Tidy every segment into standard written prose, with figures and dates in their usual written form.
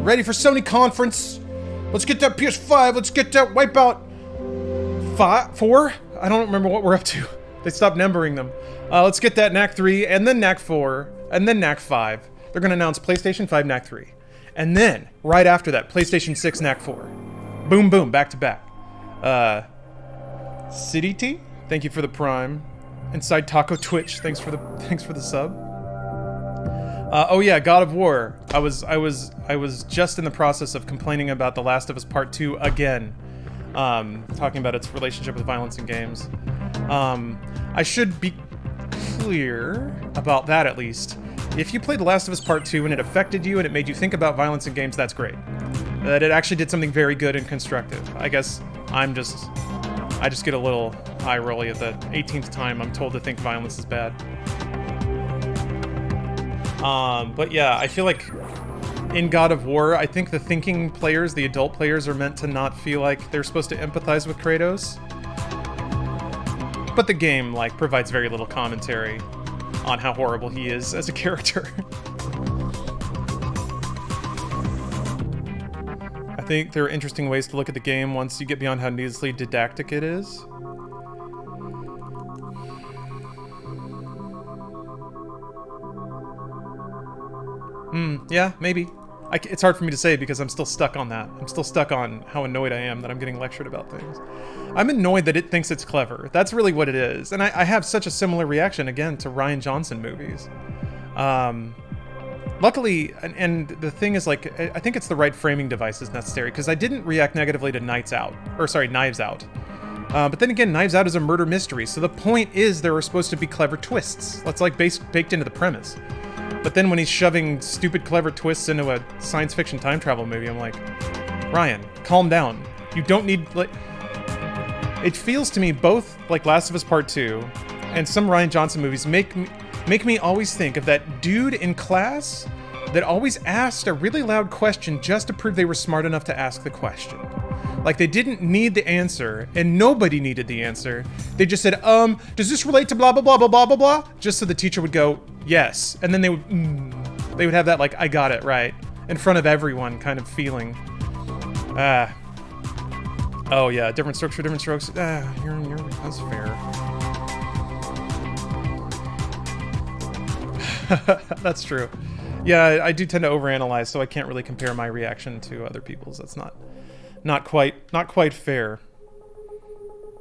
Ready for Sony conference. Let's get that PS5. Let's get that Wipeout 4? I don't remember what we're up to. They stopped numbering them. Let's get that NAC 3, and then NAC 4, and then NAC 5. They're going to announce PlayStation 5 NAC 3. And then, right after that, PlayStation 6 NAC 4. Boom, boom, back to back. City T, thank you for the Prime. Inside Taco Twitch, thanks for the sub. Oh yeah, God of War. I was just in the process of complaining about The Last of Us Part 2 again. Talking about its relationship with violence in games. I should be clear about that at least. If you played The Last of Us Part 2 and it affected you and it made you think about violence in games, that's great. That it actually did something very good and constructive. I guess I just get a little eye rolly at the 18th time I'm told to think violence is bad. But yeah, I feel like in God of War, I think the thinking players, the adult players, are meant to not feel like they're supposed to empathize with Kratos. But the game, like, provides very little commentary on how horrible he is as a character. I think there are interesting ways to look at the game once you get beyond how needlessly didactic it is. Yeah, maybe. It's hard for me to say because I'm still stuck on that. I'm still stuck on how annoyed I am that I'm getting lectured about things. I'm annoyed that it thinks it's clever. That's really what it is. And I have such a similar reaction, again, to Rian Johnson movies. Luckily, and the thing is, like, I think it's the right framing device is necessary, because I didn't react negatively to Knives Out. But then again, Knives Out is a murder mystery, so the point is there are supposed to be clever twists. That's like baked into the premise. But then when he's shoving stupid clever twists into a science fiction time travel movie, I'm like, Ryan, calm down. You don't need, like... It feels to me both like Last of Us Part 2 and some Rian Johnson movies make me always think of that dude in class that always asked a really loud question just to prove they were smart enough to ask the question. Like, they didn't need the answer, and nobody needed the answer. They just said, does this relate to blah, blah, blah, blah, blah, blah, blah? Just so the teacher would go, yes. And then they would have that, like, I got it right, in front of everyone kind of feeling. Oh, yeah, different strokes for different strokes. That's fair. That's true. Yeah, I do tend to overanalyze, so I can't really compare my reaction to other people's. That's not quite fair.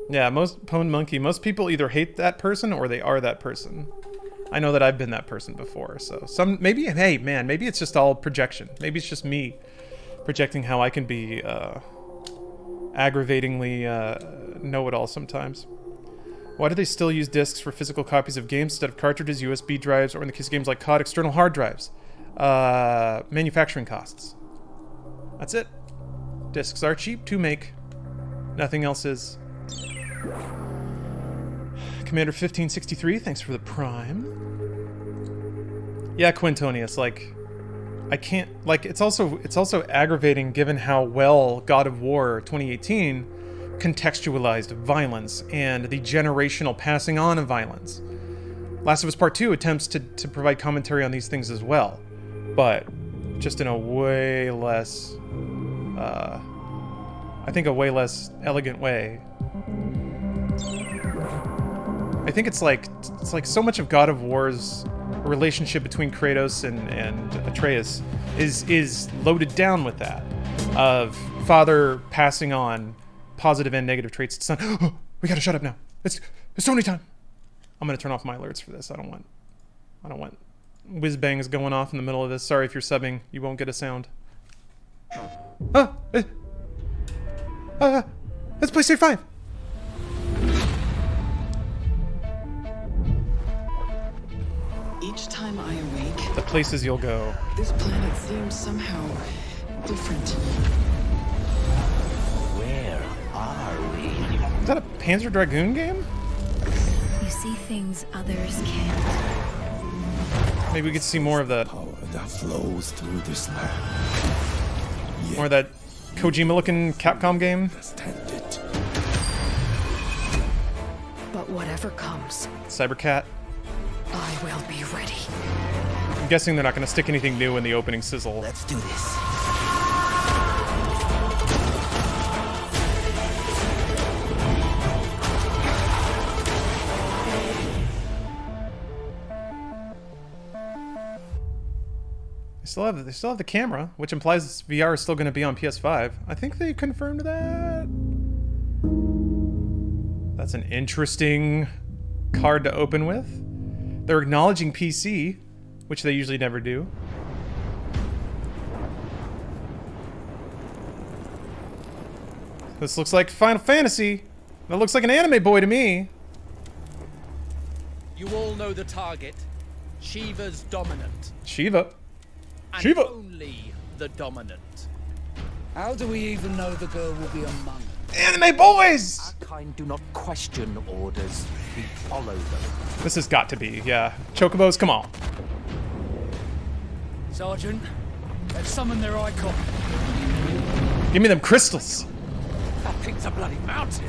Yeah, most people either hate that person or they are that person. I know that I've been that person before, so maybe it's just all projection. Maybe it's just me projecting how I can be aggravatingly know-it-all sometimes. Why do they still use discs for physical copies of games instead of cartridges, USB drives, or in the case of games like COD, external hard drives? Manufacturing costs. That's it. Discs are cheap to make. Nothing else is. Commander 1563, thanks for the Prime. Yeah, Quintonius, like, I can't, like, it's also aggravating given how well God of War 2018 contextualized violence and the generational passing on of violence. Last of Us Part 2 attempts to provide commentary on these things as well, but just in a way less, I think a way less elegant way. I think it's like so much of God of War's relationship between Kratos and Atreus is loaded down with that, of father passing on positive and negative traits to son. Oh, we gotta shut up now. It's Sony time. I'm gonna turn off my alerts for this. I don't want whiz bangs going off in the middle of this. Sorry if you're subbing, you won't get a sound. Let's play State 5. Each time I awake, The places you'll go. this planet seems somehow different. Where are we? Is that a Panzer Dragoon game? You see things others can't. Maybe we could see more of that. Power that flows through this land. More of that Kojima-looking Capcom game. Stand it. But whatever comes, Cybercat. I will be ready. I'm guessing they're not going to stick anything new in the opening sizzle. Let's do this. they still have the camera, which implies VR is still going to be on PS5. I think they confirmed that. That's an interesting card to open with. They're acknowledging PC, which they usually never do. This looks like Final Fantasy. That looks like an anime boy to me. You all know the target. Shiva's dominant. Shiva. And Shiva. only the dominant. How do we even know the girl will be among us? Anime boys! Our kind do not question orders. We follow them. This has got to be, yeah. Chocobos, come on. Sergeant, they've summoned their icon. Give me them crystals. That thing's a bloody mountain.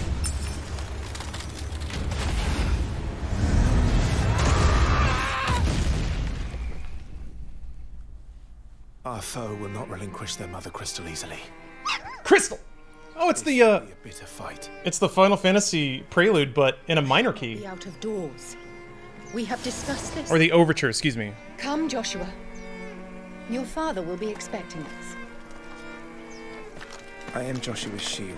Our foe will not relinquish their mother crystal easily. Crystal! Oh, it's the, It'll be a bitter fight. it's the Final Fantasy prelude, but in a minor key. Be out of doors. We have discussed this. Or the overture, excuse me. Come, Joshua. Your father will be expecting us. I am Joshua's shield.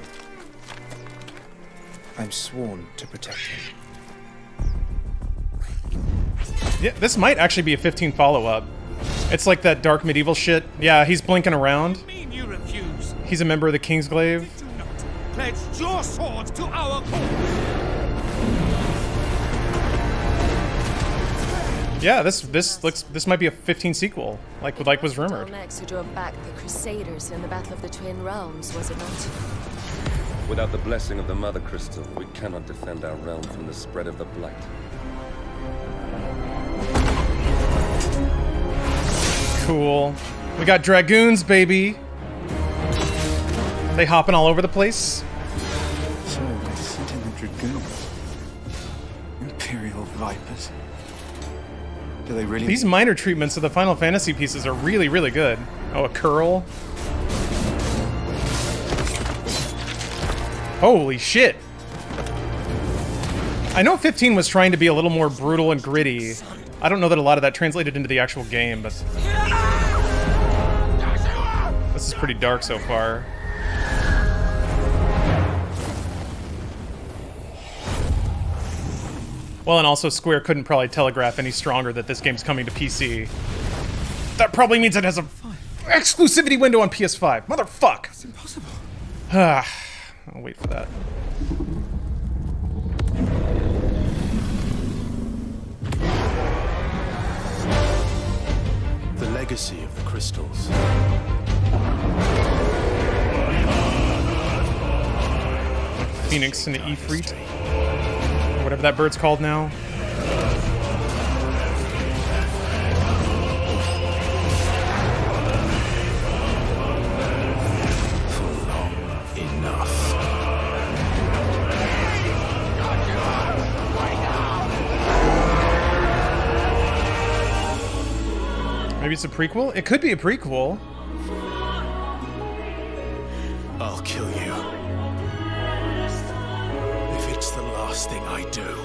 I'm sworn to protect him. Yeah, this might actually be a 15 follow-up. It's like that dark medieval shit. Yeah, he's blinking around. Mean you refuse? He's a member of the Kingsglaive. Do not pledge your swords to our cause. Yeah, this might be a 15 sequel, like was rumored. Next who drove back the Crusaders in the Battle of the Twin Realms, was it not? Without the blessing of the Mother Crystal, we cannot defend our realm from the spread of the Blight. Cool. We got dragoons, baby. They hopping all over the place. So, I sent in the dragoons. Imperial Vipers. Do they really... These minor treatments of the Final Fantasy pieces are really, really good. Oh, a curl. Holy shit. I know 15 was trying to be a little more brutal and gritty. I don't know that a lot of that translated into the actual game, but... This is pretty dark so far. Well, and also Square couldn't probably telegraph any stronger that this game's coming to PC. That probably means it has a exclusivity window on PS5. Motherfuck! It's impossible. I'll wait for that. The legacy of the crystals. Phoenix and the Ifrit. Or whatever that bird's called now. Enough. Maybe it's a prequel? It could be a prequel. I'll kill you. If it's the last thing I do.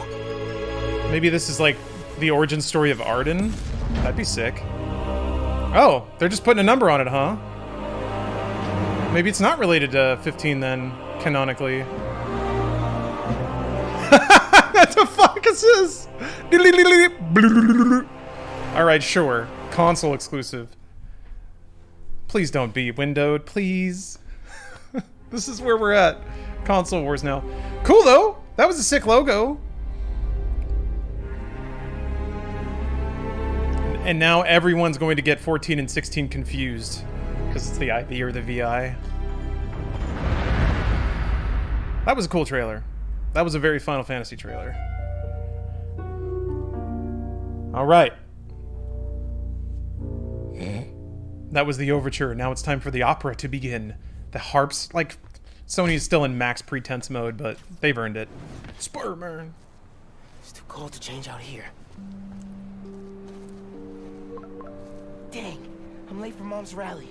Maybe this is like the origin story of Arden? That'd be sick. Oh, they're just putting a number on it, huh? Maybe it's not related to 15 then, canonically. What the fuck is this? Alright, sure. Console exclusive. Please don't be windowed, please. This is where we're at. Console wars now. Cool though! That was a sick logo. And now everyone's going to get 14 and 16 confused. Because it's the IV or the VI. That was a cool trailer. That was a very Final Fantasy trailer. Alright. That was the overture. Now it's time for the opera to begin. The harps, like, Sony's still in max pretense mode, but they've earned it. Spider-Man. It's too cold to change out here. Dang, I'm late for Mom's rally.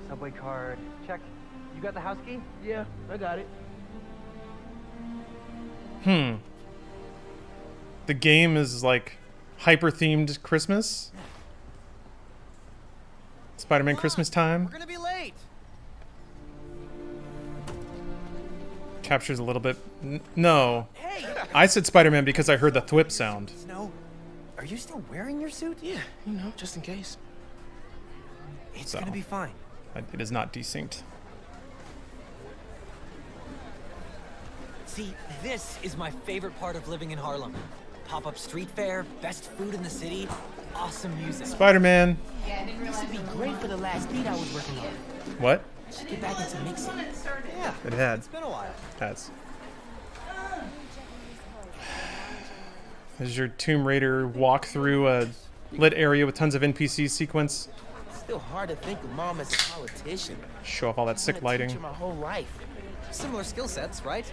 Subway card, check. You got the house key? Yeah, I got it. The game is like hyper-themed Christmas. Spider-Man Christmas time. We're gonna be late. Captures a little bit. No. I said Spider-Man because I heard the thwip sound. Snow, are you still wearing your suit? Yeah, you know, just in case. It's So. gonna be fine. It is not desynced. See, this is my favorite part of living in Harlem. Pop-up street fair, best food in the city, awesome music. Spider-Man. This would be great for the last beat I was working on. What? Should get back into mixing. Yeah, It had. it's been a while. Has. This is your Tomb Raider walk through a lit area with tons of NPC sequence. Still hard to think of Mom as a politician. Show off all that sick lighting. Teacher my whole life. Similar skill sets, right?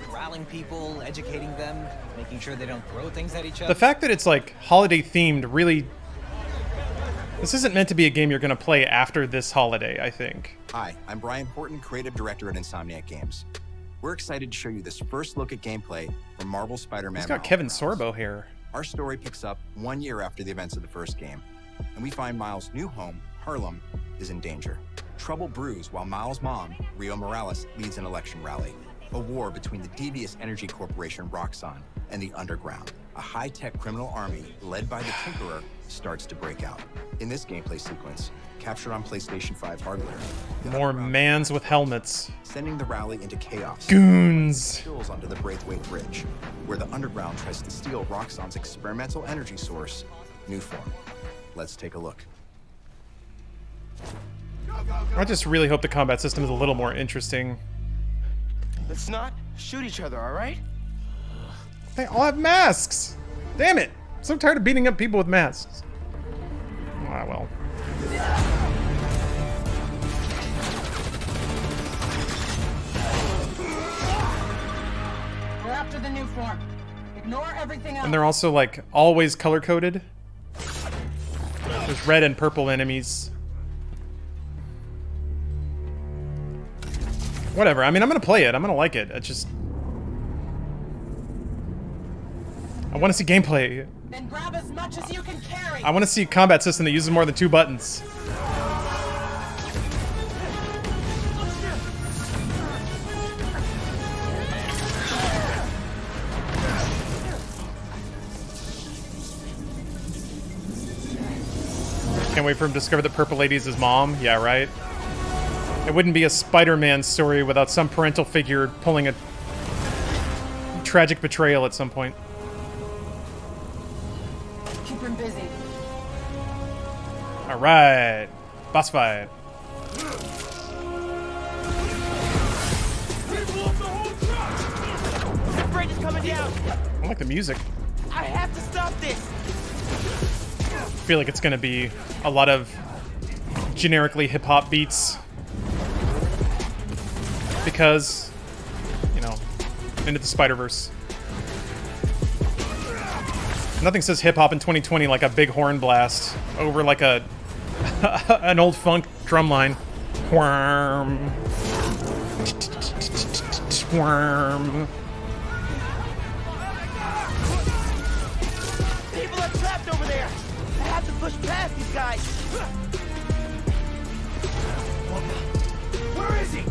Corralling people, educating them, making sure they don't throw things at each other. The fact that it's like holiday themed really. This isn't meant to be a game you're going to play after this holiday, I think. Hi, I'm Brian Horton, creative director at Insomniac Games. We're excited to show you this first look at gameplay from Marvel Spider-Man. He's got Kevin Sorbo hair. Our story picks up 1 year after the events of the first game, and we find Miles' new home, Harlem, is in danger. Trouble brews while Miles' mom, Rio Morales, leads an election rally. A war between the devious energy corporation Roxxon and the Underground. A high-tech criminal army led by the Tinkerer starts to break out. In this gameplay sequence, captured on PlayStation 5 hardware, More mans with helmets. sending the rally into chaos. Goons. Spills onto the Braithwaite Bridge, where the Underground tries to steal Roxxon's experimental energy source, Newform. Let's take a look. I just really hope the combat system is a little more interesting. Let's not shoot each other, all right? They all have masks! Damn it! I'm so tired of beating up people with masks. Ah, well. We're after the new form. Ignore everything else. And they're also, like, always color-coded. There's red and purple enemies. Whatever, I mean, I'm gonna play it. I'm gonna like it. It's just... I want to see gameplay. Then grab as much as you can carry. I want to see a combat system that uses more than 2 buttons. Can't wait for him to discover that Purple Lady is his mom. Yeah, right? It wouldn't be a Spider-Man story without some parental figure pulling a tragic betrayal at some point. Keep him busy. Alright. Boss fight. The bridge is coming down. I like the music. I have to stop this. I feel like it's gonna be a lot of generically hip-hop beats. Because, you know, into the Spider-Verse. Nothing says hip-hop in 2020 like a big horn blast over like a an old funk drum line. Worm. Worm. People are trapped over there. I have to push past these guys. Where is he?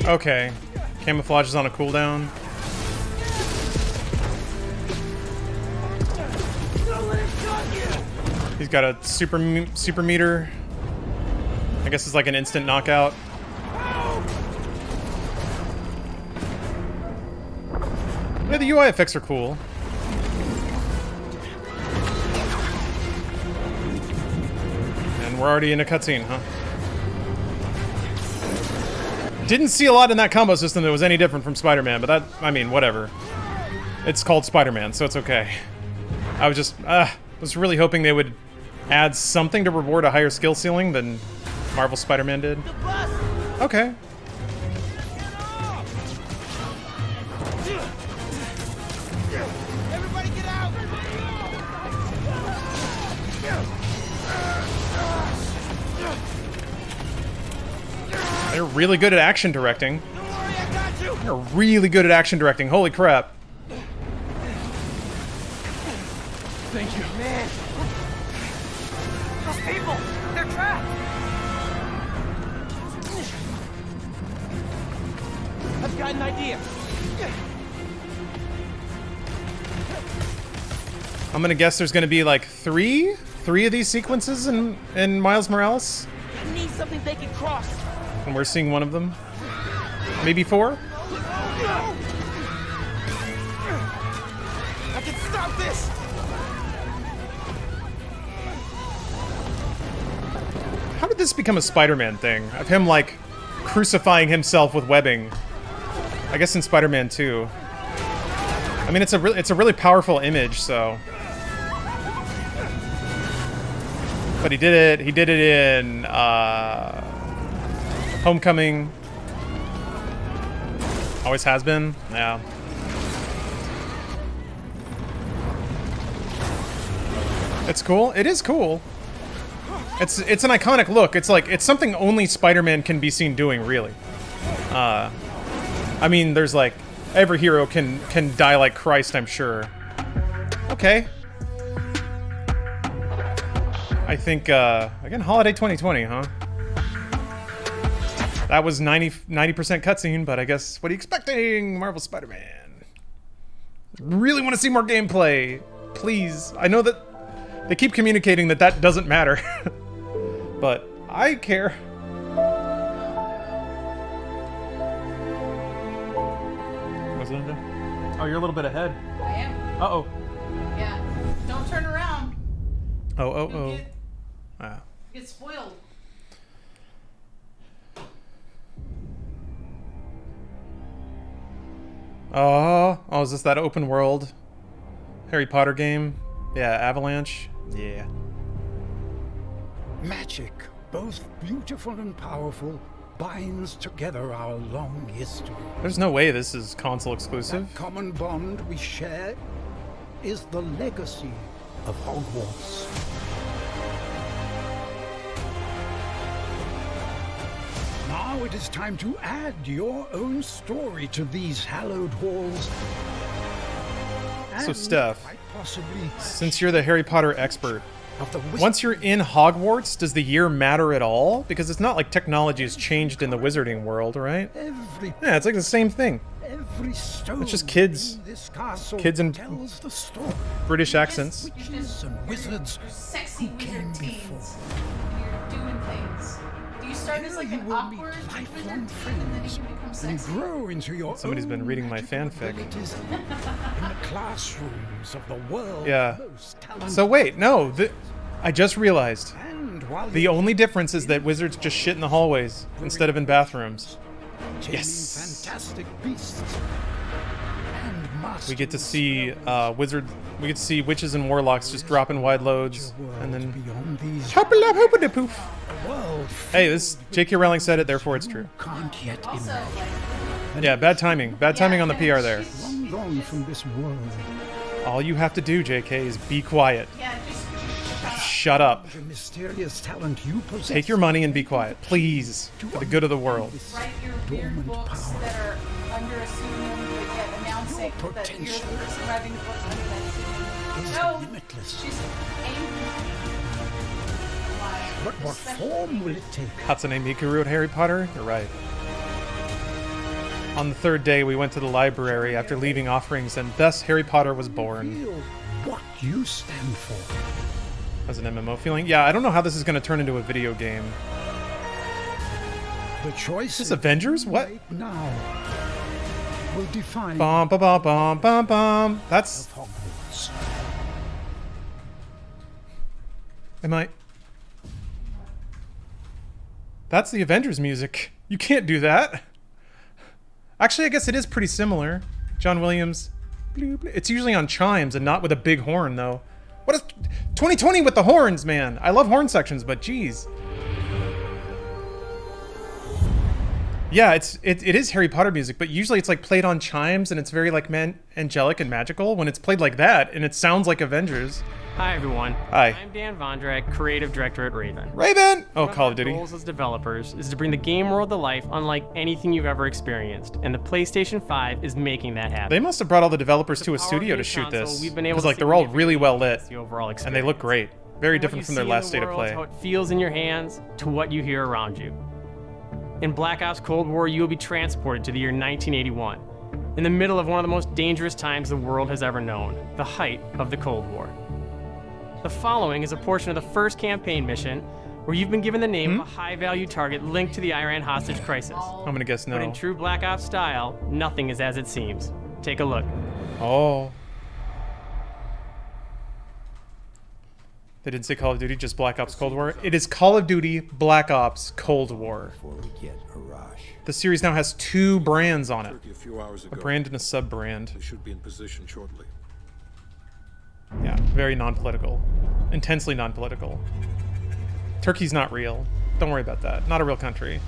Okay. Camouflage is on a cooldown. He's got a super meter. I guess it's like an instant knockout. Yeah, the UI effects are cool. And we're already in a cutscene, huh? Didn't see a lot in that combo system that was any different from Spider-Man, but that, I mean, whatever. It's called Spider-Man, so it's okay. I was just, was really hoping they would add something to reward a higher skill ceiling than Marvel Spider-Man did. Okay. Everybody get out! They're really good at action directing. Don't worry, I got you. They're really good at action directing. Holy crap. Thank you. Man. Those people, they're trapped. I've got an idea. I'm gonna guess there's gonna be like three of these sequences in Miles Morales. I need something they can cross. And we're seeing one of them. Maybe 4? I can stop this. How did this become a Spider-Man thing? Of him, like, crucifying himself with webbing? I guess in Spider-Man 2. I mean, it's a really powerful image, so... But he did it in, Homecoming. Always has been, yeah. It's cool. It is cool. It's an iconic look. It's like, it's something only Spider-Man can be seen doing, really. I mean, there's like, every hero can die like Christ, I'm sure. Okay. I think, again, Holiday 2020, huh? That was 90% cutscene, but I guess, what are you expecting? Marvel Spider-Man. Really want to see more gameplay. Please. I know that they keep communicating that that doesn't matter. But I care. What's Linda? Oh, you're a little bit ahead. I am. Uh-oh. Yeah. Don't turn around. Oh. Get spoiled. Oh, is this that open world Harry Potter game? Yeah, Avalanche. Yeah. Magic, both beautiful and powerful, binds together our long history. There's no way this is console exclusive. That common bond we share is the legacy of Hogwarts. Now it is time to add your own story to these hallowed halls. So, Steph, since you're the Harry Potter expert, once you're in Hogwarts, does the year matter at all? Because it's not like technology has changed in the wizarding world, right? Yeah, it's like the same thing. It's just kids in British accents. Witches and wizards Sexy wizard teens. You're doing things. Do you start as like an awkward wizard and then you become and sexy? grow into your Somebody's been own reading my magical fanfic. abilities in the classrooms of the world. Yeah. So wait, no, I just realized. The only difference is that wizards just shit in the hallways instead of in bathrooms. Yes. Fantastic beasts and We get to see we get to see witches and warlocks just dropping wide loads, and then poof. Hey, this J.K. Rowling said it, therefore it's true. Can't yet Yeah, bad timing. Bad timing on the PR there. long gone from this world. All you have to do, J.K., is be quiet. Yeah, just Shut up. The mysterious talent you possess. Take your money and be quiet, please, for the good of the world. write your weird books that are under-assumed, but yet announcing that you're the person writing the books under that assumed. No, she's angry. But what form will it take? Hatsune Miku wrote Harry Potter? You're right. On the third day, we went to the library after leaving offerings, and thus Harry Potter was born. What you stand for. As an MMO feeling? Yeah, I don't know how this is going to turn into a video game. The choice Is this Avengers? What? Now will define Bum bum bum bum bum bum. That's. Am I? That's the Avengers music. You can't do that. Actually, I guess it is pretty similar. John Williams. It's usually on chimes and not with a big horn, though. What is 2020 with the horns, man? I love horn sections, but geez. Yeah, it is Harry Potter music, but usually it's like played on chimes and it's very like angelic and magical. When it's played like that and it sounds like Avengers, Hi everyone. Hi. I'm Dan Vondrak, creative director at Raven. Raven! Oh, Call of Duty. Our goals as developers is to bring the game world to life unlike anything you've ever experienced, and the PlayStation 5 is making that happen. They must have brought all the developers to a studio to shoot this, because like they're all really well lit, and they look great. Very different from their last state of play. How it feels in your hands to what you hear around you. In Black Ops Cold War, you will be transported to the year 1981, in the middle of one of the most dangerous times the world has ever known, the height of the Cold War. The following is a portion of the first campaign mission where you've been given the name of a high-value target linked to the Iran hostage crisis. I'm gonna guess no. But in true Black Ops style, nothing is as it seems. Take a look. Oh. They didn't say Call of Duty, just Black Ops Cold War. It is Call of Duty Black Ops Cold War. The series now has 2 brands on it. A brand and a sub-brand. They should be in position shortly. Yeah, very non-political. Intensely non-political. Turkey's not real. Don't worry about that. Not a real country.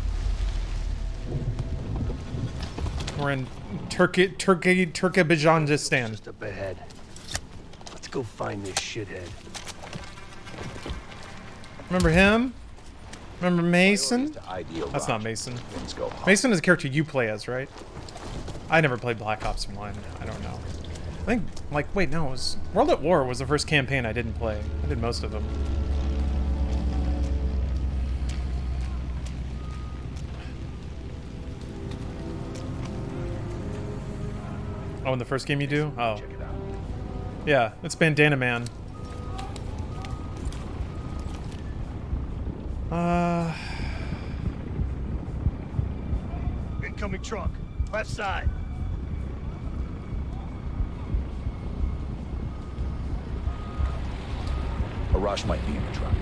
We're in Turkmenistan. Just up ahead. Let's go find this shithead. Remember him? Remember Mason? That's not Mason. Mason is a character you play as, right? I never played Black Ops 1. I don't know. I think, like, wait, no, it was... World at War was the first campaign I didn't play. I did most of them. Oh, in the first game you do? Oh. Yeah, it's Bandana Man. Incoming truck. Left side. A rush might be in the truck.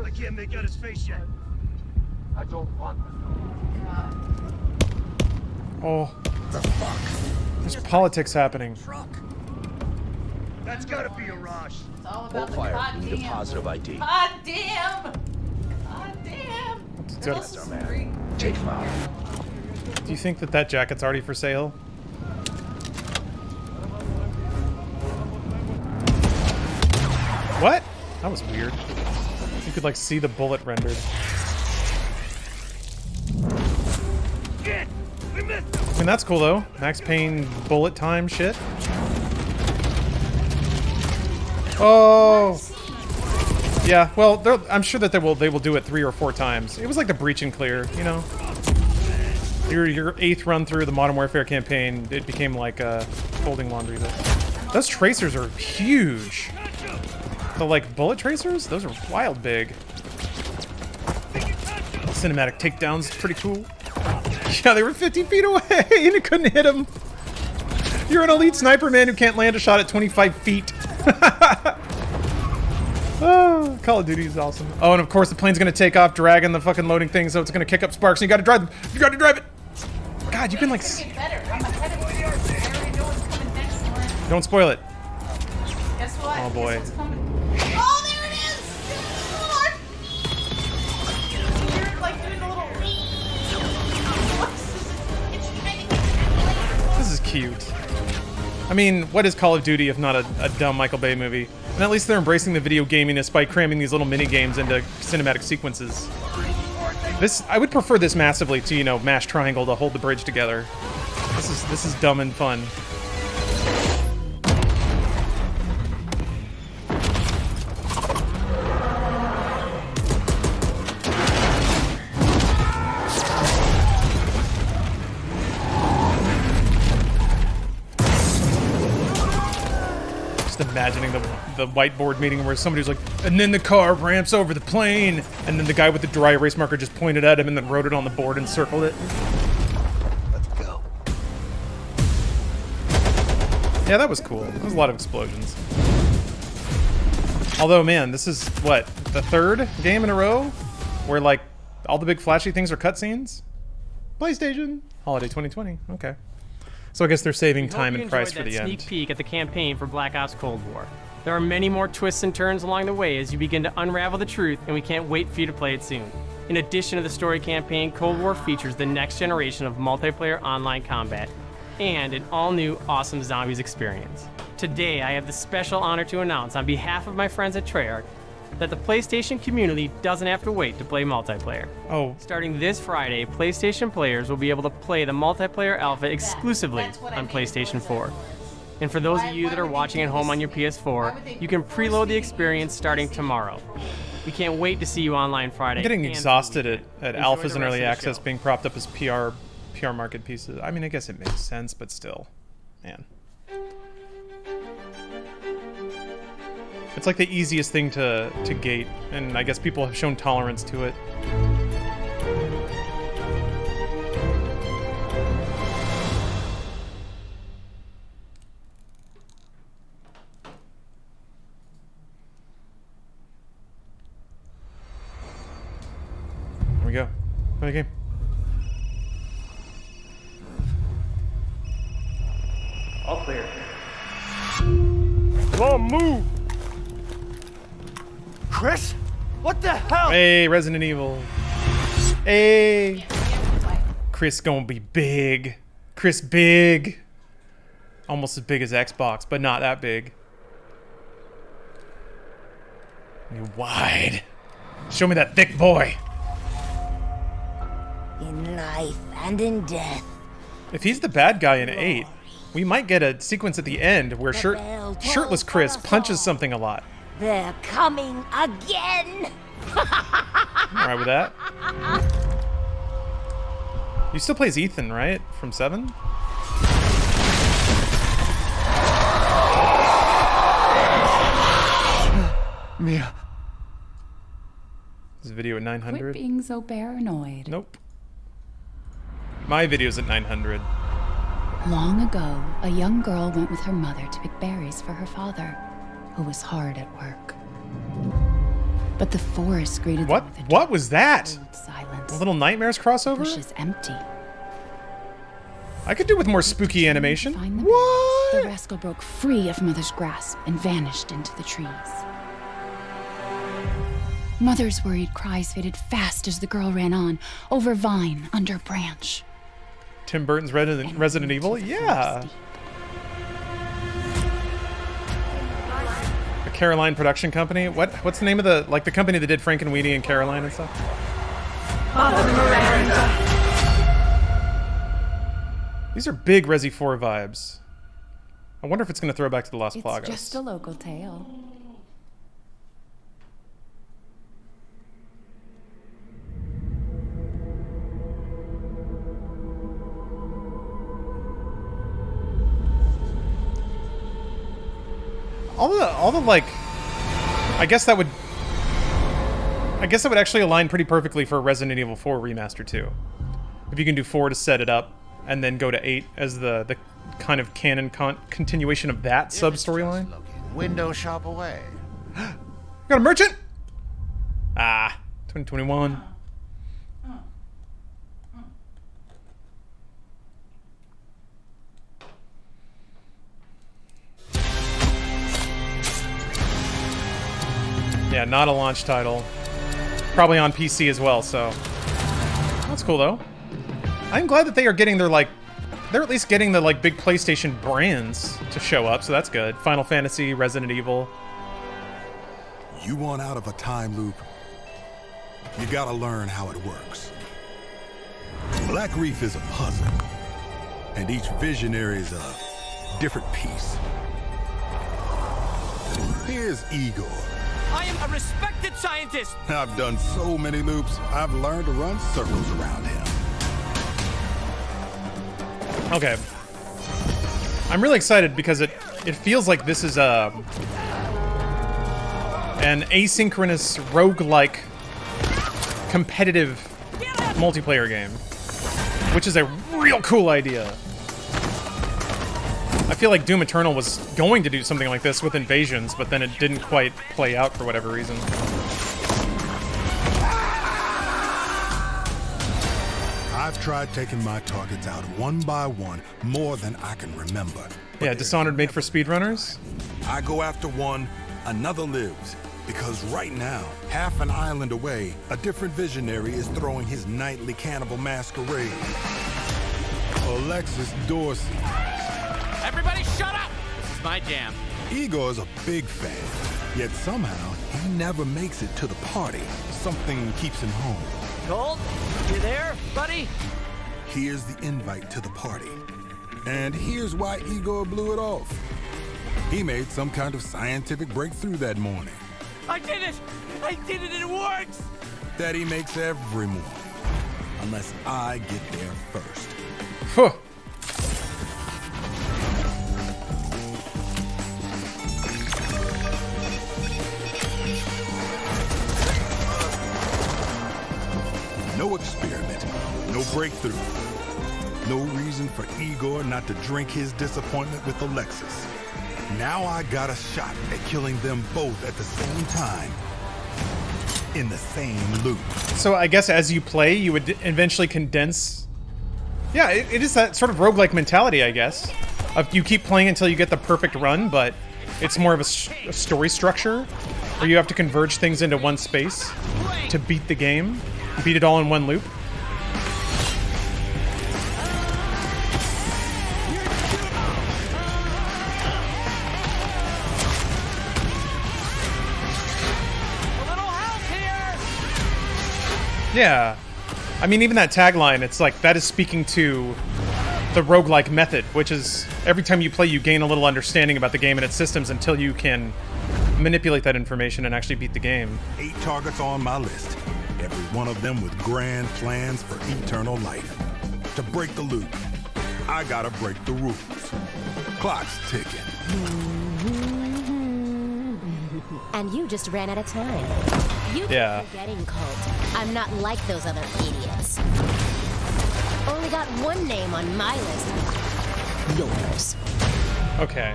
I can't make out his face yet. I don't want Oh. The fuck? There's politics happening. That's gotta be a rush. It's all about the We need a goddamn. positive ID. Goddamn! Goddamn! That's our man. Take him out. Do you think that that jacket's already for sale? What? That was weird. You could like see the bullet rendered. I mean, that's cool though. Max Payne bullet time shit. Oh. Yeah, well, I'm sure that they will do it 3 or 4 times. It was like the breach and clear, you know. Your 8th run through the Modern Warfare campaign, it became like folding laundry. But those tracers are huge. The like bullet tracers, those are wild big. Cinematic takedowns, pretty cool. Yeah, they were 50 feet away and it couldn't hit him. You're an elite sniper, man, who can't land a shot at 25 feet. Oh, Call of Duty is awesome. Oh, and of course the plane's gonna take off, dragging the fucking loading thing, so it's gonna kick up sparks. And you gotta drive. You gotta drive it. God, you can like. Don't spoil it. Guess what? Oh boy. Oh, there it is! You're like doing a little. This is cute. I mean, what is Call of Duty if not a dumb Michael Bay movie? And at least they're embracing the video gaminess by cramming these little mini games into cinematic sequences. I would prefer this massively to, you know, mash triangle to hold the bridge together. This is dumb and fun. Imagining the whiteboard meeting where somebody's like, and then the car ramps over the plane, and then the guy with the dry erase marker just pointed at him and then wrote it on the board and circled it. Let's go. Yeah, that was cool. There was a lot of explosions. Although, man, this is, what, the 3rd game in a row where, like, all the big flashy things are cutscenes? PlayStation. Holiday 2020. Okay. So I guess they're saving time and price for the end. Sneak peek at the campaign for Black Ops Cold War. There are many more twists and turns along the way as you begin to unravel the truth, and we can't wait for you to play it soon. In addition to the story campaign, Cold War features the next generation of multiplayer online combat and an all-new awesome zombies experience. Today, I have the special honor to announce on behalf of my friends at Treyarch that the PlayStation community doesn't have to wait to play multiplayer. Oh. Starting this Friday, PlayStation players will be able to play the multiplayer alpha exclusively on PlayStation 4. And for those of you that are watching at home on your PS4, you can preload the experience starting tomorrow. We can't wait to see you online Friday. I'm getting exhausted at Enjoy alphas the and early rest of the access show. being propped up as PR market pieces. I mean, I guess it makes sense, but still, man. It's like the easiest thing to gate, and I guess people have shown tolerance to it. Here we go. Play the game. All clear. Come on, move! Chris? What the hell? Hey, Resident Evil. Hey. Chris gonna be big. Chris big. Almost as big as Xbox, but not that big. You wide. Show me that thick boy. In life and in death. If he's the bad guy in 8, we might get a sequence at the end where shirtless Chris punches something a lot. They're coming again. Alright with that? You still plays Ethan, right? From 7? Mia. This video at 900? Quit being so paranoid. Nope. My video's at 900. Long ago, a young girl went with her mother to pick berries for her father, who was hard at work. But the forest greeted them with a What was that? silence. A Little Nightmares crossover? Bushes empty. I could do with more spooky animation. What? The rascal broke free of Mother's grasp and vanished into the trees. Mother's worried cries faded fast as the girl ran on, over vine, under branch. Tim Burton's Resident Evil? Yeah. A Caroline production company? What's the name of the company that did Frankenweenie and Caroline and stuff? These are big Resi 4 vibes. I wonder if it's going to throw back to the Las Plagas. It's just a local tale. All the like, I guess that would actually align pretty perfectly for Resident Evil 4 Remaster 2. If you can do 4 to set it up, and then go to 8 as the kind of canon continuation of that sub-storyline. Window shop away. Got a merchant? 2021. Yeah, not a launch title. Probably on PC as well, so that's cool though. I'm glad that they are getting their they're at least getting the big PlayStation brands to show up, so that's good. Final Fantasy, Resident Evil. You want out of a time loop? You gotta learn how it works. Black Reef is a puzzle, and each visionary is a different piece. Here's Igor. I am a respected scientist! I've done so many loops, I've learned to run circles around him. Okay. I'm really excited because it feels like this is an asynchronous roguelike competitive multiplayer game, which is a real cool idea. I feel like Doom Eternal was going to do something like this with Invasions, but then it didn't quite play out for whatever reason. I've tried taking my targets out one by one more than I can remember. Yeah, Dishonored made for speedrunners? I go after one, another lives. Because right now, half an island away, a different visionary is throwing his nightly cannibal masquerade. Alexis Dorsey. Everybody shut up! This is my jam. Igor's a big fan, yet somehow he never makes it to the party. Something keeps him home. Gold, you there, buddy? Here's the invite to the party. And here's why Igor blew it off. He made some kind of scientific breakthrough that morning. I did it! I did it, it works! That he makes every morning. Unless I get there first. Huh. No experiment, no breakthrough. No reason for Igor not to drink his disappointment with Alexis. Now I got a shot at killing them both at the same time. In the same loop. So I guess as you play, you would eventually condense... Yeah, it is that sort of roguelike mentality, I guess. You keep playing until you get the perfect run, but it's more of a story structure where you have to converge things into one space to beat the game. Beat it all in one loop. Yeah. I mean, even that tagline, it's like, that is speaking to the roguelike method, which is every time you play, you gain a little understanding about the game and its systems until you can manipulate that information and actually beat the game. 8 targets on my list. Every one of them with grand plans for eternal life. To break the loop, I gotta break the rules. Clock's ticking. And you just ran out of time. You Yeah. keep forgetting, Colt. I'm not like those other idiots. Only got one name on my list. Yours. Okay.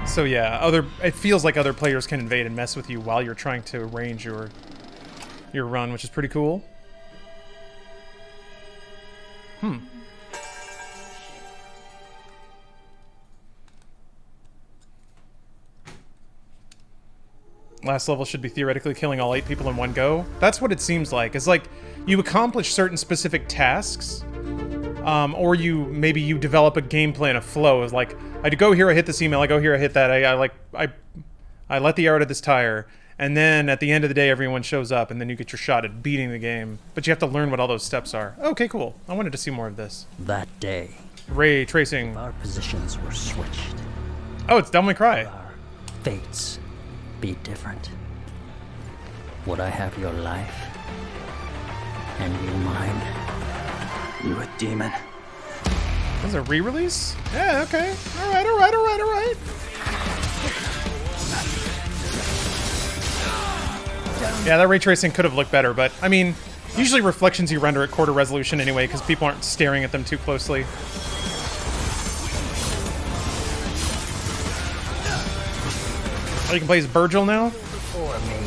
So yeah, it feels like other players can invade and mess with you while you're trying to arrange your run, which is pretty cool. Last level should be theoretically killing all 8 people in one go. That's what it seems like. It's like you accomplish certain specific tasks, or maybe you develop a game plan, a flow. It's like, I go here, I hit this email, I go here, I hit that, I let the air out of this tire, and then at the end of the day, everyone shows up, and then you get your shot at beating the game. But you have to learn what all those steps are. Okay, cool. I wanted to see more of this. That day, ray tracing. Our positions were switched. Oh, it's Devil May Cry. Our fates be different. Would I have your life? And you mine? You a demon? This is a re-release? Yeah, okay. Alright. Yeah, that ray tracing could have looked better, but, I mean, usually reflections you render at quarter resolution anyway, because people aren't staring at them too closely. Oh, you can play as Virgil now? Before me.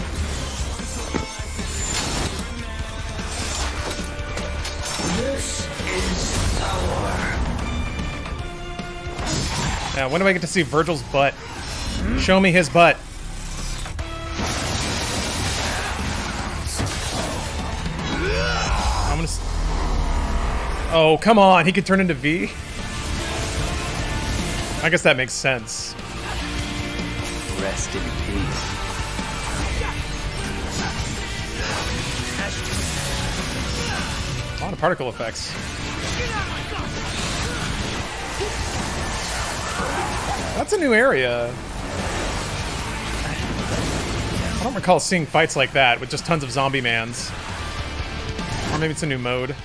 This is power. Yeah, when do I get to see Virgil's butt? Show me his butt. I'm gonna... Oh, come on, he could turn into V? I guess that makes sense. Rest in peace. A lot of particle effects. That's a new area. I don't recall seeing fights like that with just tons of zombie mans. Or maybe it's a new mode.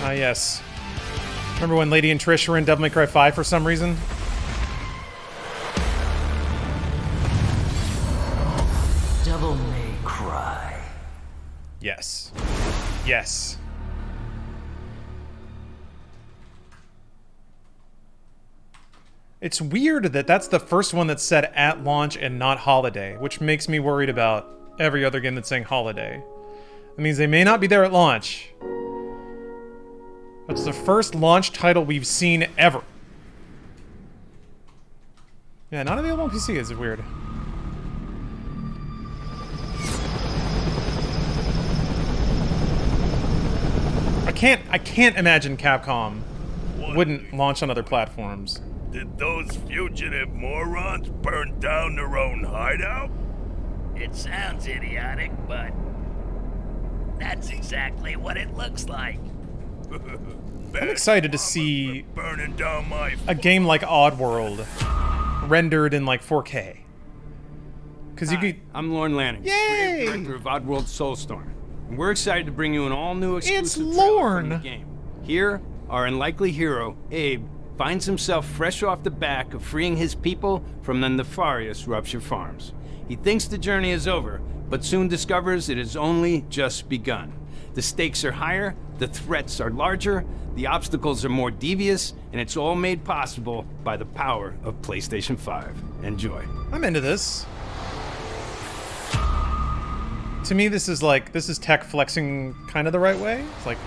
Ah, yes. Remember when Lady and Trish were in Devil May Cry 5 for some reason? Devil May Cry. Yes. Yes. It's weird that that's the first one that's said at launch and not holiday, which makes me worried about every other game that's saying holiday. That means they may not be there at launch. That's the first launch title we've seen ever. Yeah, not available on PC is weird. I can't imagine Capcom wouldn't launch on other platforms. Did those fugitive morons burn down their own hideout? It sounds idiotic, but that's exactly what it looks like. I'm excited to see burning down my a game like Oddworld rendered in like 4K. Because you could. I'm Lorne Lanning, Yay! creative director of Oddworld Soulstorm. And we're excited to bring you an all-new exclusive It's trailer from the Lorne! game. Here, our unlikely hero, Abe, finds himself fresh off the back of freeing his people from the nefarious Rupture Farms. He thinks the journey is over, but soon discovers it has only just begun. The stakes are higher, the threats are larger, the obstacles are more devious, and it's all made possible by the power of PlayStation 5. Enjoy. I'm into this. To me, this is tech flexing kind of the right way. It's like,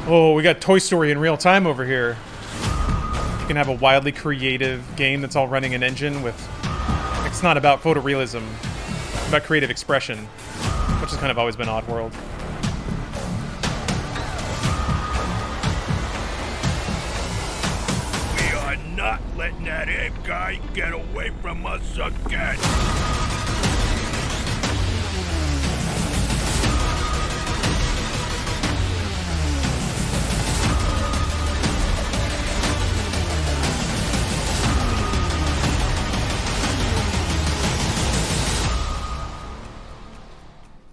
oh, we got Toy Story in real time over here. You can have a wildly creative game that's all running an engine with... It's not about photorealism. It's about creative expression, which has kind of always been Oddworld. We are not letting that Abe guy get away from us again.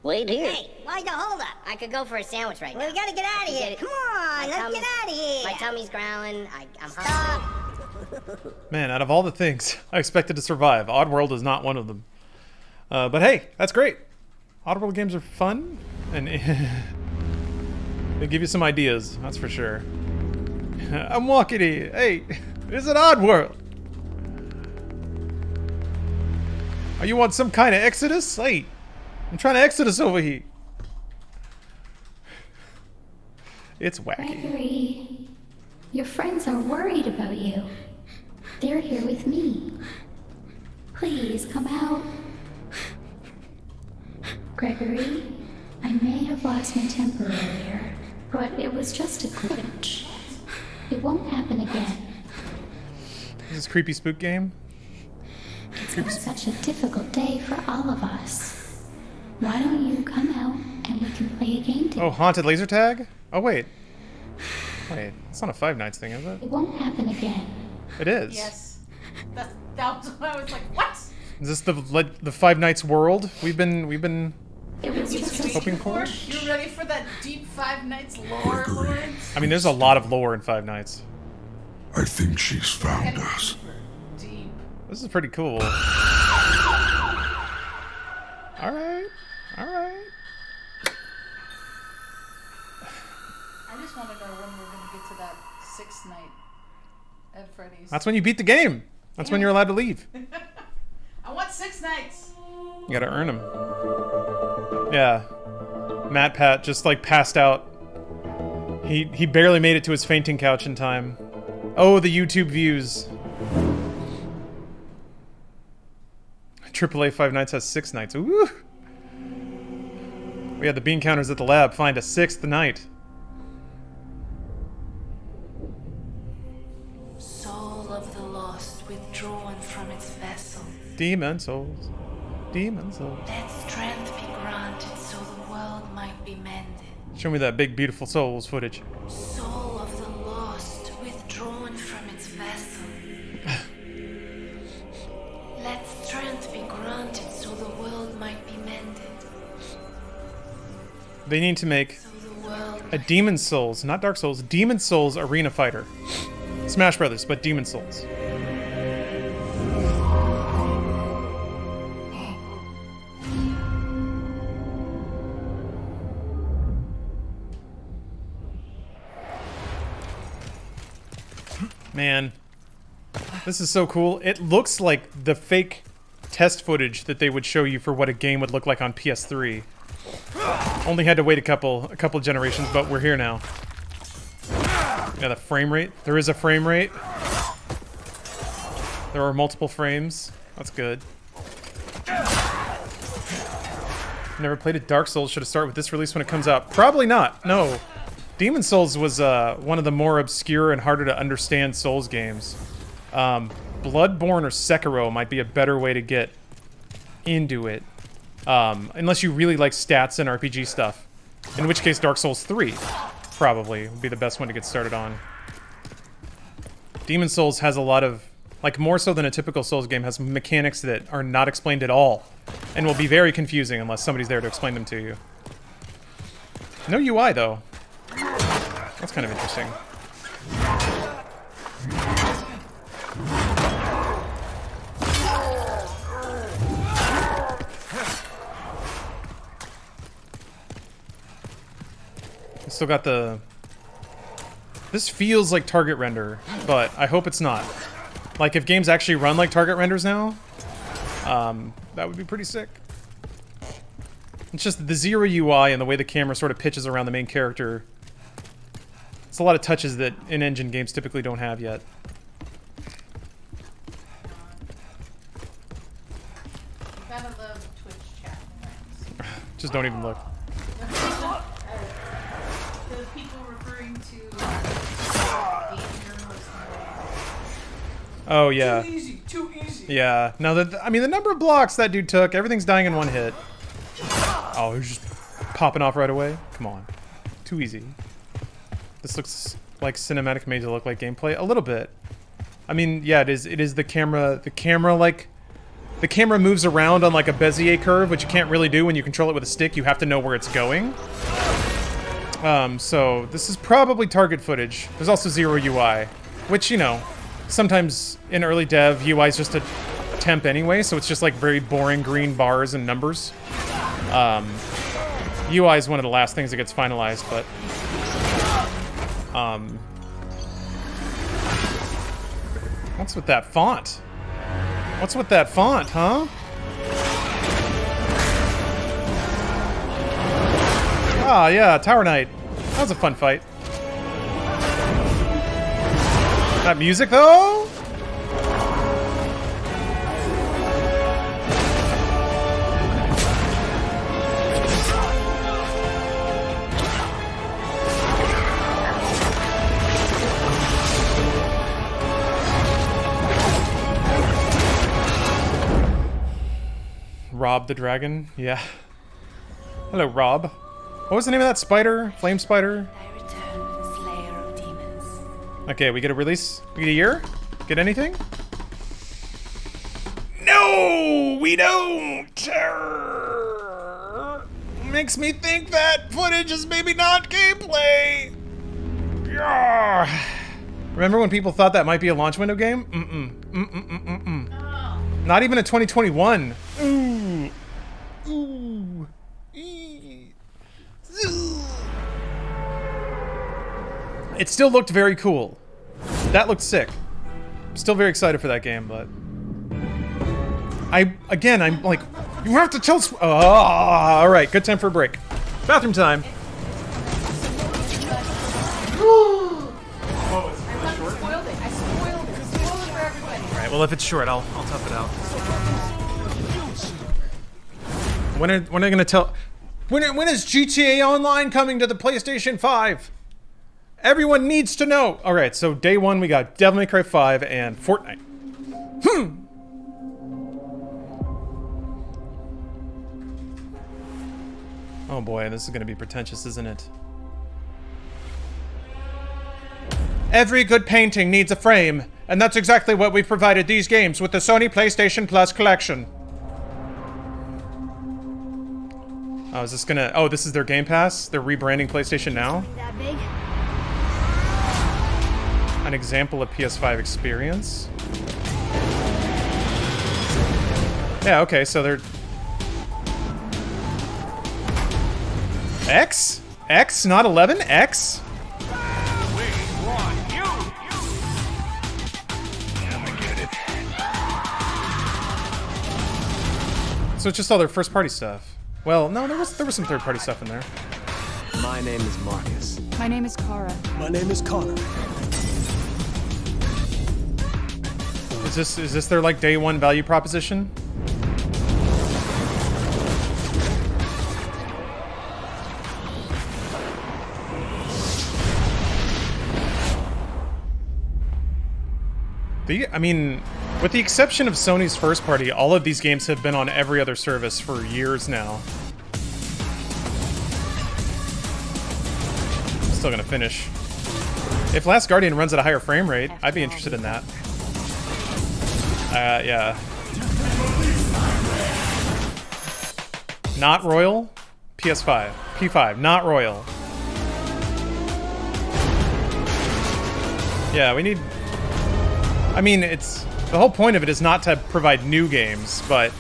Wait here. Hey, why'd you hold up? I could go for a sandwich right now. Well, we gotta get out of here. Come on, let's get out of here. My tummy's growling. I'm hungry. Man, out of all the things I expected to survive, Oddworld is not one of them. But hey, that's great. Oddworld games are fun, and they give you some ideas, that's for sure. I'm walking here. Hey, it's an Oddworld. Are you on some kind of exodus? Hey, I'm trying to exodus over here. It's wacky. Gregory, your friends are worried about you. They're here with me. Please come out. Gregory, I may have lost my temper earlier, but it was just a glitch. It won't happen again. Is this creepy spook game? It's been such a difficult day for all of us. Why don't you come out and we can play a game together? Oh, haunted laser tag? Oh, wait. Wait, it's not a Five Nights thing, is it? It won't happen again. It is. Yes. That was why I was like, what? Is this the Five Nights world we've been It was just hoping for? You ready for that deep Five Nights lore, Lawrence? I mean, there's a lot of lore in Five Nights. I think she's found us. Deep. This is pretty cool. Alright. Alright. I just want to know when we're going to get to that 6th night at Freddy's. That's when you beat the game. That's when you're allowed to leave. I want 6 nights. You gotta earn them. Yeah. Matt Pat just like passed out. He barely made it to his fainting couch in time. Oh, the YouTube views. AAA Five Nights has 6 nights. Ooh. We had the bean counters at the lab find a 6th night. Soul of the lost withdrawn from its vessel. Demon souls. Demon souls. Let strength be granted so the world might be mended. Show me that big, beautiful souls footage. Soul of the lost withdrawn from its vessel. Let strength be granted so the world might be mended. They need to make a Demon Souls, not Dark Souls, Demon Souls arena fighter. Smash Brothers, but Demon Souls. Man, this is so cool. It looks like the fake test footage that they would show you for what a game would look like on PS3. Only had to wait a couple generations, but we're here now. Yeah, the frame rate. There is a frame rate. There are multiple frames. That's good. Never played a Dark Souls. Should have started with this release when it comes out. Probably not. No. Demon Souls was one of the more obscure and harder to understand Souls games. Bloodborne or Sekiro might be a better way to get into it. Unless you really like stats and RPG stuff. In which case Dark Souls 3 probably would be the best one to get started on. Demon Souls has a lot of, like more so than a typical Souls game, has mechanics that are not explained at all. And will be very confusing unless somebody's there to explain them to you. No UI though. That's kind of interesting. Still got the... This feels like target render, but I hope it's not. Like, if games actually run like target renders now, that would be pretty sick. It's just the zero UI and the way the camera sort of pitches around the main character. It's a lot of touches that in-engine games typically don't have yet. Gotta love Twitch chat. Just don't even look. The people referring to Oh yeah. Too easy, too easy. Yeah. No, I mean the number of blocks that dude took, everything's dying in one hit. Oh, he's just popping off right away. Come on. Too easy. This looks like cinematic made to look like gameplay a little bit. I mean, yeah, it is the camera like the camera moves around on like a Bezier curve, which you can't really do when you control it with a stick. You have to know where it's going. So this is probably target footage. There's also zero UI, which, you know, sometimes in early dev, UI is just a temp anyway, so it's just like very boring green bars and numbers. UI is one of the last things that gets finalized, but... What's with that font? What's with that font, huh? Ah, yeah, Tower Knight. That was a fun fight. That music, though? Rob the dragon? Yeah. Hello, Rob. What was the name of that spider? Flame spider? I return, slayer of demons. Okay, we get a release? We get a year? Get anything? No, we don't! Makes me think that footage is maybe not gameplay! Yeah. Remember when people thought that might be a launch window game? Not even a 2021. Ooh. Ooh. It still looked very cool. That looked sick. I'm still very excited for that game, but... I'm like, you have to tell... Oh, alright, good time for a break. Bathroom time. Alright, well if it's short, I'll tough it out. When are they gonna tell... When is GTA Online coming to the PlayStation 5? Everyone needs to know! Alright, so day one we got Devil May Cry 5 and Fortnite. Oh boy, this is gonna be pretentious, isn't it? Every good painting needs a frame, and that's exactly what we've provided these games with the Sony PlayStation Plus collection. Oh, is this gonna... Oh, this is their Game Pass? They're rebranding PlayStation Now? That big? An example of PS5 experience? Yeah, okay, so they're... X? X, not 11? X? So it's just all their first-party stuff. Well, no, there was some third-party stuff in there. My name is Marcus. My name is Kara. My name is Connor. Is this their like day one value proposition? I mean, with the exception of Sony's first party, all of these games have been on every other service for years now. Still gonna finish. If Last Guardian runs at a higher frame rate, I'd be interested in that. Yeah. Not Royal? PS5. P5, not Royal. Yeah, we need... I mean, it's... The whole point of it is not to provide new games, but...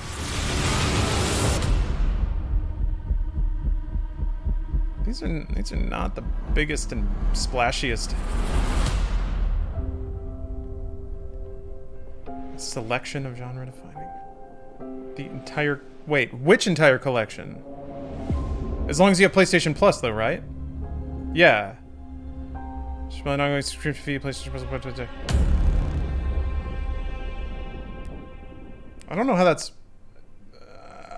These are not the biggest and splashiest. Selection of genre defining. The entire... Wait, which entire collection? As long as you have PlayStation Plus, though, right? Yeah. Not ongoing subscription fee, PlayStation Plus. I don't know how that's...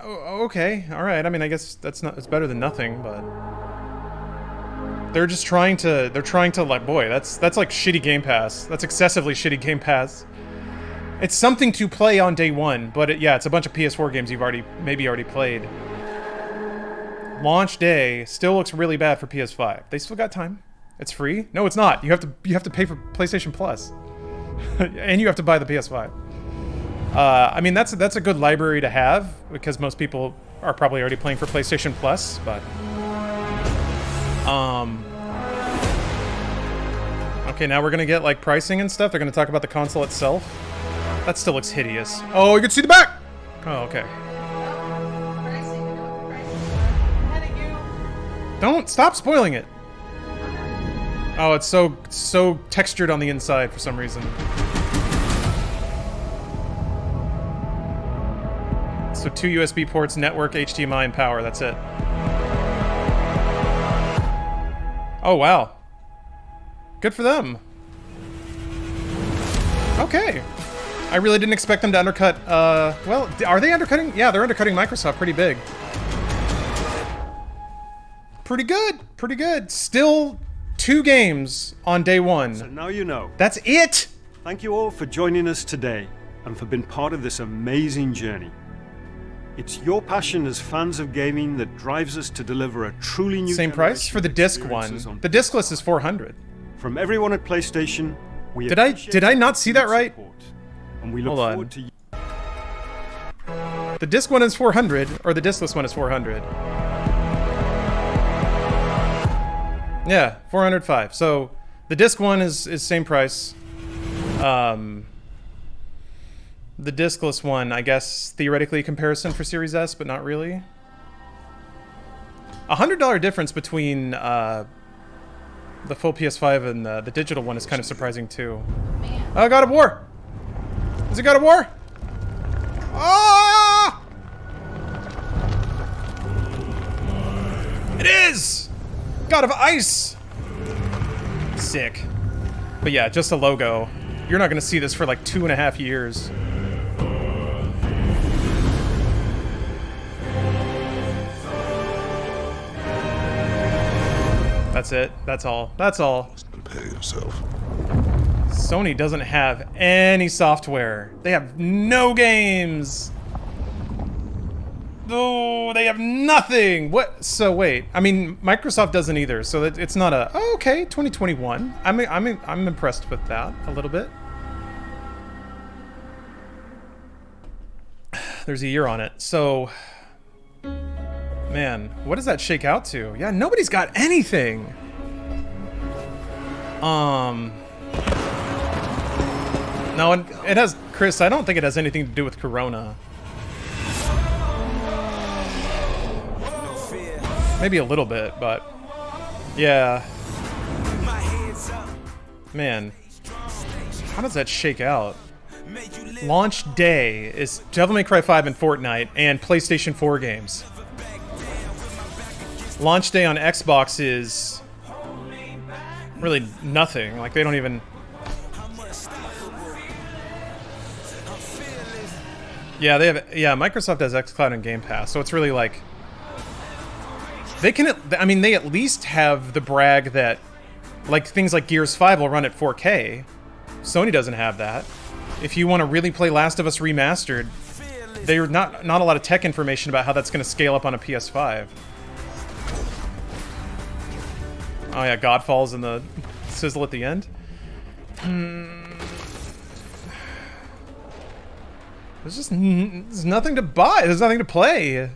okay, alright. I mean, I guess that's not... It's better than nothing, but... They're just trying to... They're trying to, like... Boy, that's like shitty Game Pass. That's excessively shitty Game Pass. It's something to play on day one, but yeah, it's a bunch of PS4 games you've maybe already played. Launch day still looks really bad for PS5. They still got time. It's free? No, it's not. You have to pay for PlayStation Plus. And you have to buy the PS5. I mean, that's a good library to have, because most people are probably already playing for PlayStation Plus, but... Okay, now we're gonna get, like, pricing and stuff. They're gonna talk about the console itself. That still looks hideous. Oh, you can see the back! Oh, okay. Don't stop spoiling it. Oh, it's so textured on the inside for some reason. So 2 USB ports, network, HDMI, and power. That's it. Oh, wow. Good for them. Okay. I really didn't expect them to undercut, well, are they undercutting? Yeah, they're undercutting Microsoft pretty big. Pretty good, pretty good. Still 2 games on day one. So now you know. That's it! Thank you all for joining us today and for being part of this amazing journey. It's your passion as fans of gaming that drives us to deliver a truly new Same price for the disc one. The discless is $400. From everyone at PlayStation, we did I not see that right? And we look forward to you. The disc one is $400, or the discless one is $400. Yeah, $405. So the disc one is same price. The discless one, I guess, theoretically a comparison for Series S, but not really. $100 difference between the full PS5 and the digital one is kind of surprising too. Oh, God of War! Is it God of War? Ah! It is! God of Ice! Sick. But yeah, just a logo. You're not gonna see this for like 2.5 years. That's it. That's all. That's all. Pay yourself. Sony doesn't have any software. They have no games. Oh, they have nothing. What? So wait. I mean, Microsoft doesn't either. So it's not a. Oh, okay, 2021. I'm impressed with that a little bit. There's a year on it. So, man, what does that shake out to? Yeah, nobody's got anything. No, it has, Chris, I don't think it has anything to do with Corona. Maybe a little bit, but yeah. Man, how does that shake out? Launch day is Devil May Cry 5 and Fortnite and PlayStation 4 games. Launch day on Xbox is really nothing. Like, they don't even... Yeah, they have. Yeah, Microsoft has xCloud and Game Pass, so it's really like they can. I mean, they at least have the brag that like things like Gears 5 will run at 4K. Sony doesn't have that. If you want to really play Last of Us Remastered, there's not a lot of tech information about how that's going to scale up on a PS5. Oh yeah, God falls in the sizzle at the end. There's nothing to buy. There's nothing to play.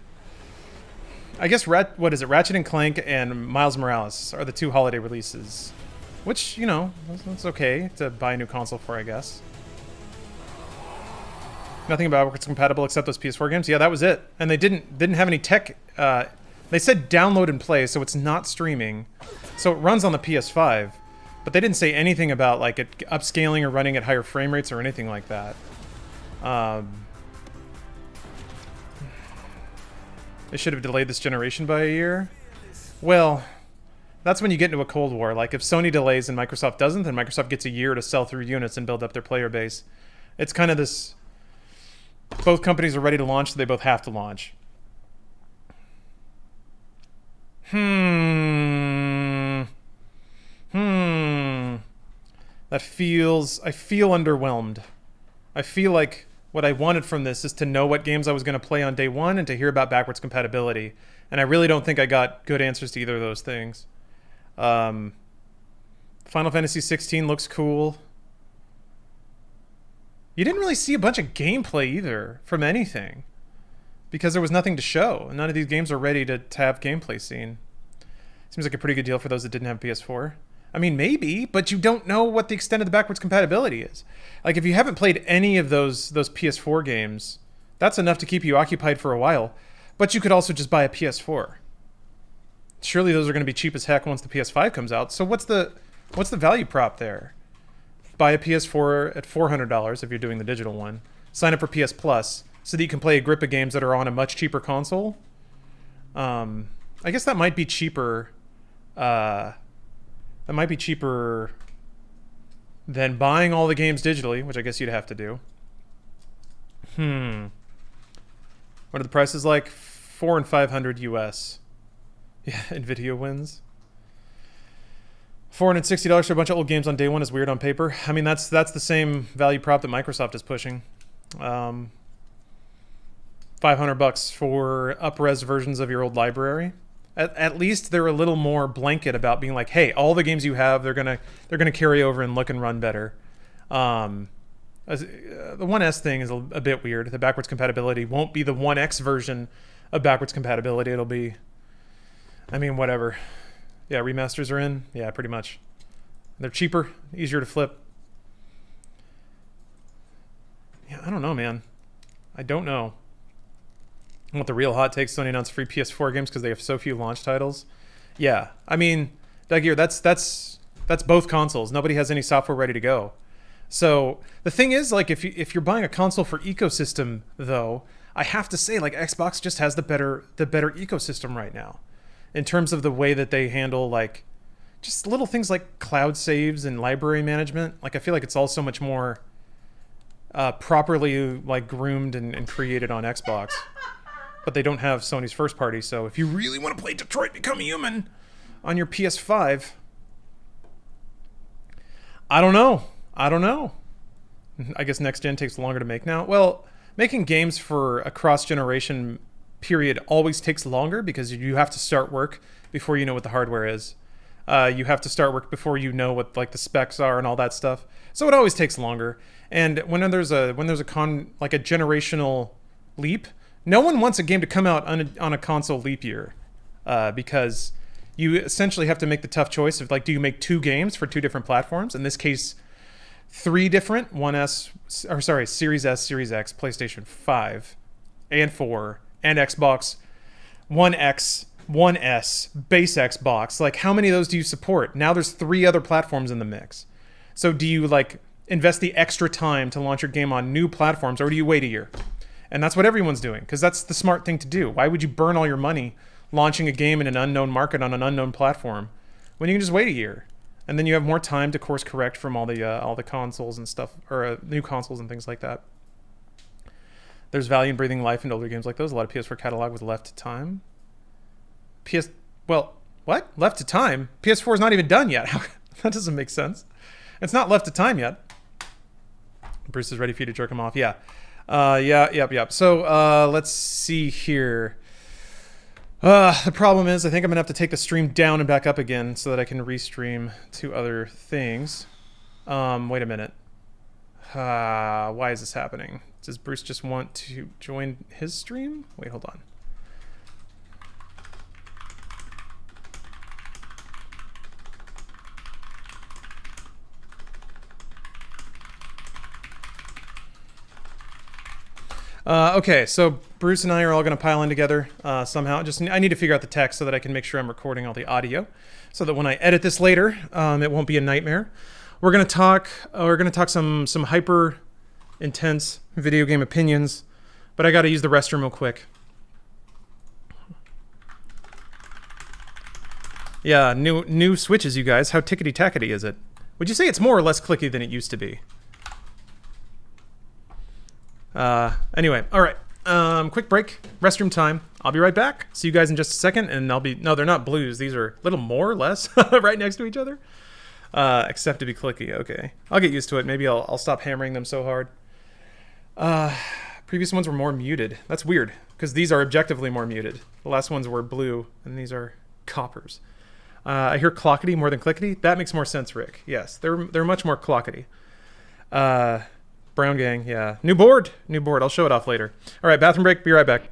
I guess what is it? Ratchet and Clank and Miles Morales are the 2 holiday releases, which, you know, that's okay to buy a new console for, I guess. Nothing about what's compatible except those PS4 games. Yeah, that was it. And they didn't have any tech. They said download and play, so it's not streaming. So it runs on the PS5, but they didn't say anything about like it upscaling or running at higher frame rates or anything like that. They should have delayed this generation by a year. Well, that's when you get into a Cold War. Like if Sony delays and Microsoft doesn't, then Microsoft gets a year to sell through units and build up their player base. It's kind of this, both companies are ready to launch, so they both have to launch. I feel underwhelmed. I feel like what I wanted from this is to know what games I was going to play on day one and to hear about backwards compatibility. And I really don't think I got good answers to either of those things. Final Fantasy XVI looks cool. You didn't really see a bunch of gameplay either from anything, because there was nothing to show. None of these games are ready to have gameplay seen. Seems like a pretty good deal for those that didn't have PS4. I mean, maybe, but you don't know what the extent of the backwards compatibility is. Like, if you haven't played any of those PS4 games, that's enough to keep you occupied for a while. But you could also just buy a PS4. Surely those are going to be cheap as heck once the PS5 comes out. So what's the value prop there? Buy a PS4 at $400 if you're doing the digital one. Sign up for PS Plus so that you can play a grip of games that are on a much cheaper console. I guess that might be cheaper. That might be cheaper than buying all the games digitally, which I guess you'd have to do. What are the prices like? $400 and $500 US. Yeah, Nvidia wins. $460 for a bunch of old games on day one is weird on paper. I mean, that's the same value prop that Microsoft is pushing. $500 for up-res versions of your old library. At least they're a little more blanket about being like, hey, all the games you have, they're gonna carry over and look and run better. The 1S thing is a bit weird. The backwards compatibility won't be the 1X version of backwards compatibility. It'll be, I mean, whatever. Yeah, remasters are in. Yeah, pretty much. They're cheaper, easier to flip. Yeah, I don't know, man. I don't know. I want the real hot takes. Sony announced free PS4 games because they have so few launch titles. Yeah, I mean, Dagir, that's both consoles. Nobody has any software ready to go. So the thing is, like, if you're buying a console for ecosystem, though, I have to say, like, Xbox just has the better ecosystem right now, in terms of the way that they handle, like, just little things like cloud saves and library management. Like, I feel like it's all so much more properly, like, groomed and created on Xbox. But they don't have Sony's first party, so if you really want to play Detroit Become Human on your PS5, I don't know. I guess next gen takes longer to make now. Well, making games for a cross-generation period always takes longer because you have to start work before you know what the hardware is. You have to start work before you know what, like, the specs are and all that stuff. So it always takes longer. And when there's a generational leap, no one wants a game to come out on a console leap year, because you essentially have to make the tough choice of, like, do you make 2 games for 2 different platforms? In this case, 3 different, Series S, Series X, PlayStation 5, and 4, and Xbox One X, One S, base Xbox. Like, how many of those do you support? Now there's 3 other platforms in the mix. So do you, like, invest the extra time to launch your game on new platforms, or do you wait a year? And that's what everyone's doing, because that's the smart thing to do. Why would you burn all your money launching a game in an unknown market on an unknown platform when you can just wait a year? And then you have more time to course correct from all the consoles and stuff, or new consoles and things like that. There's value in breathing life into older games like those. A lot of PS4 catalog was left to time. Well, what? Left to time? PS4 is not even done yet. That doesn't make sense. It's not left to time yet. Bruce is ready for you to jerk him off. Yeah. Yep. So, let's see here. The problem is I think I'm going to have to take the stream down and back up again so that I can restream to other things. Wait a minute. Why is this happening? Does Bruce just want to join his stream? Wait, hold on. Okay, so Bruce and I are all going to pile in together somehow. I need to figure out the text so that I can make sure I'm recording all the audio, so that when I edit this later, it won't be a nightmare. We're going to talk some hyper intense video game opinions, but I got to use the restroom real quick. Yeah, new switches, you guys. How tickety-tackety is it? Would you say it's more or less clicky than it used to be? Anyway, all right. Quick break, restroom time. I'll be right back. See you guys in just a second, and no, they're not blues. These are a little more or less right next to each other. Except to be clicky. Okay, I'll get used to it. Maybe I'll stop hammering them so hard. Previous ones were more muted. That's weird, because these are objectively more muted. The last ones were blue, and these are coppers. I hear clockety more than clickety. That makes more sense, Rick. Yes, they're much more clockety. Brown gang, yeah. New board. I'll show it off later. All right, bathroom break. Be right back.